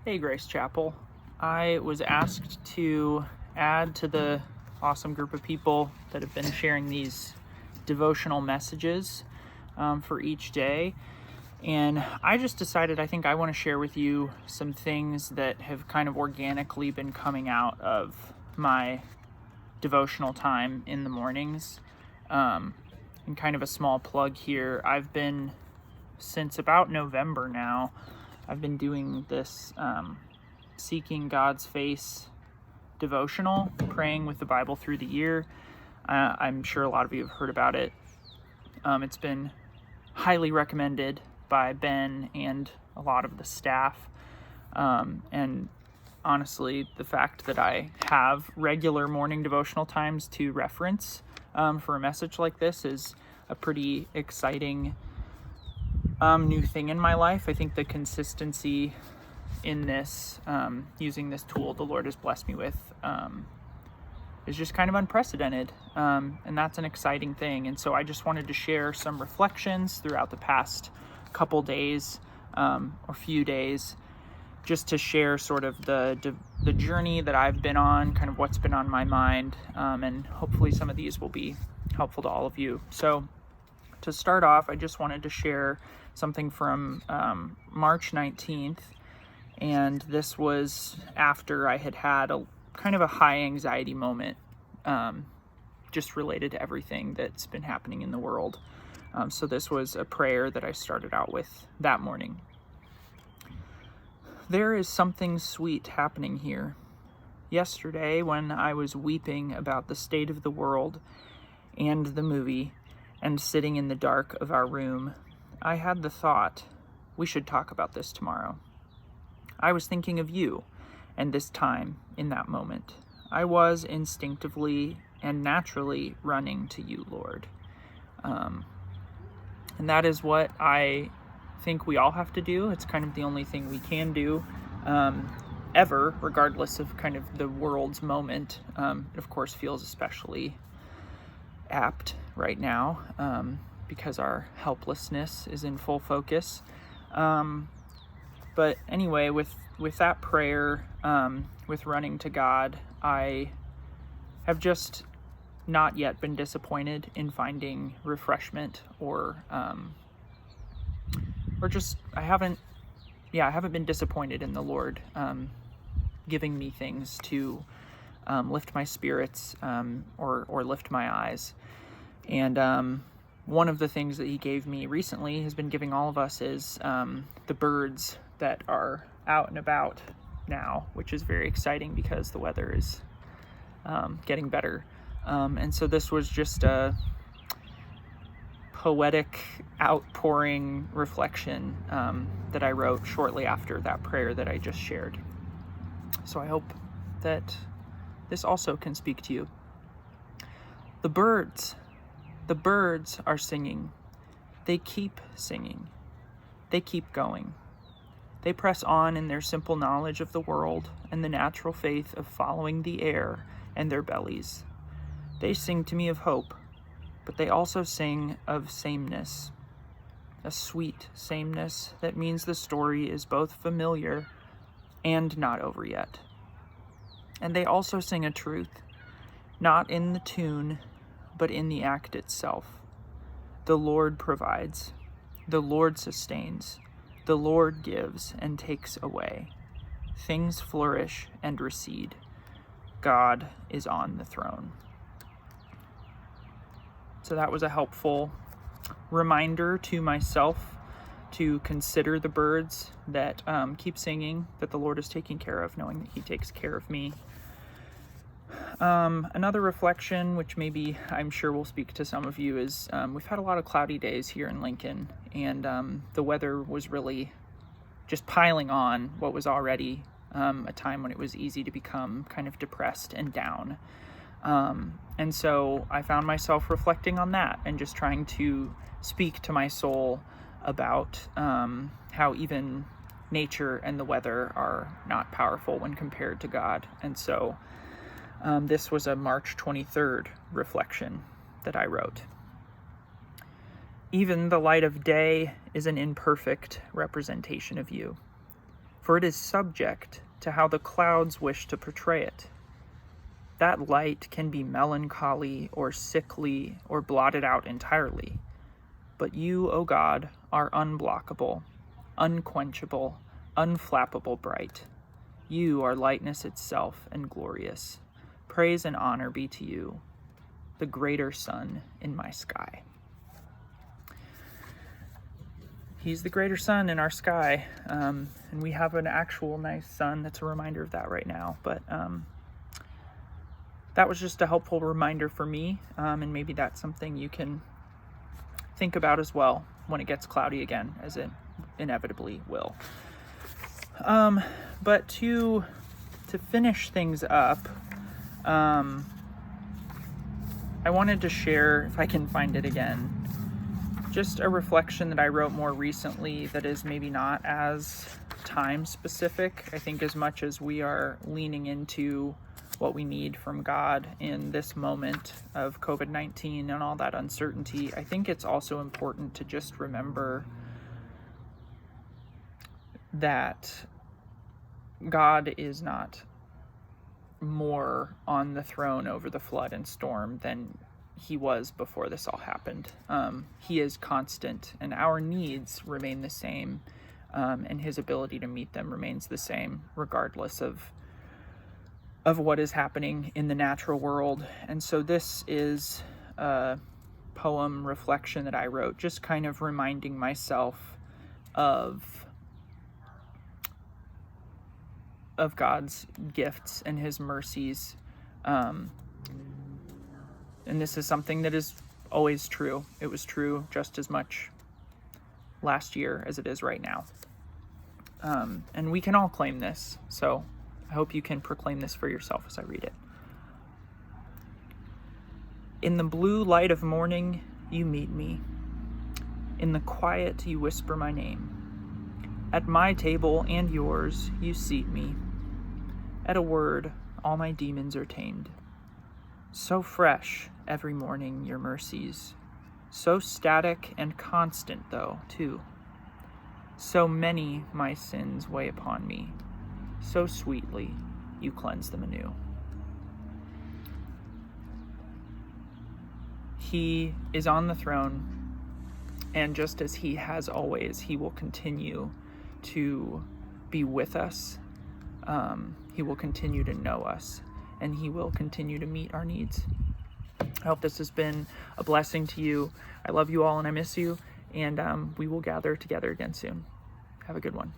Hey, Grace Chapel. I was asked to add to the awesome group of people that have been sharing these devotional messages for each day. And I just decided I think I want to share with you some things that have kind of organically been coming out of my devotional time in the mornings. And kind of a small plug here. I've been, since about November now, I've been doing this Seeking God's Face devotional, praying with the Bible through the year. I'm sure a lot of you have heard about it. It's been highly recommended by Ben and a lot of the staff. And honestly, the fact that I have regular morning devotional times to reference for a message like this is a pretty exciting new thing in my life. I think the consistency in this, using this tool the Lord has blessed me with, is just kind of unprecedented. And that's an exciting thing. And so I just wanted to share some reflections throughout the past couple days, or few days, just to share sort of the journey that I've been on, kind of what's been on my mind. And hopefully some of these will be helpful to all of you. So to start off, I just wanted to share something from March 19th, and this was after I had a kind of a high anxiety moment, just related to everything that's been happening in the world. So this was a prayer that I started out with that morning. There is something sweet happening here. Yesterday, when I was weeping about the state of the world and the movie, and sitting in the dark of our room, I had the thought, we should talk about this tomorrow. I was thinking of you and this time in that moment. I was instinctively and naturally running to you, Lord. And that is what I think we all have to do. It's kind of the only thing we can do ever, regardless of kind of the world's moment. It, of course, feels especially apt right now because our helplessness is in full focus. But anyway, with that prayer, with running to God, I have just not yet been disappointed in finding refreshment or just I haven't been disappointed in the Lord giving me things to lift my spirits or lift my eyes. And one of the things that he gave me recently, has been giving all of us, is the birds that are out and about now, which is very exciting because the weather is getting better. And so this was just a poetic outpouring reflection that I wrote shortly after that prayer that I just shared. So I hope that this also can speak to you. The birds are singing. They keep singing. They keep going. They press on in their simple knowledge of the world and the natural faith of following the air and their bellies. They sing to me of hope, but they also sing of sameness, a sweet sameness that means the story is both familiar and not over yet. And they also sing a truth, not in the tune, but in the act itself. The Lord provides, the Lord sustains, the Lord gives and takes away. Things flourish and recede. God is on the throne. So that was a helpful reminder to myself to consider the birds that keep singing, that the Lord is taking care of, knowing that he takes care of me. Another reflection, which maybe I'm sure will speak to some of you, is we've had a lot of cloudy days here in Lincoln, and the weather was really just piling on what was already a time when it was easy to become kind of depressed and down. And so I found myself reflecting on that and just trying to speak to my soul about how even nature and the weather are not powerful when compared to God. And so this was a March 23rd reflection that I wrote. Even the light of day is an imperfect representation of you. for it is subject to how the clouds wish to portray it. That light can be melancholy or sickly or blotted out entirely. But you, O God, are unblockable, unquenchable, unflappable bright. You are lightness itself and glorious. Praise and honor be to you, the greater sun in my sky. He's the greater sun in our sky, and we have an actual nice sun that's a reminder of that right now. But that was just a helpful reminder for me, and maybe that's something you can think about as well when it gets cloudy again, as it inevitably will. But to finish things up, I wanted to share, if I can find it again, just a reflection that I wrote more recently that is maybe not as time specific. I think as much as we are leaning into what we need from God in this moment of COVID-19 and all that uncertainty, I think it's also important to just remember that God is not more on the throne over the flood and storm than he was before this all happened. He is constant, and our needs remain the same, and his ability to meet them remains the same, regardless of what is happening in the natural world. And so this is a poem reflection that I wrote, just kind of reminding myself of God's gifts and his mercies. And this is something that is always true. It was true just as much last year as it is right now. And we can all claim this. So I hope you can proclaim this for yourself as I read it. In the blue light of morning, you meet me. In the quiet, you whisper my name. At my table and yours, you seat me. At a word, all my demons are tamed. So fresh every morning, your mercies. So static and constant, though, too. So many my sins weigh upon me. So sweetly you cleanse them anew. He is on the throne, and just as he has always, he will continue to be with us. He will continue to know us, and he will continue to meet our needs. I hope this has been a blessing to you. I love you all, and I miss you, and we will gather together again soon. Have a good one.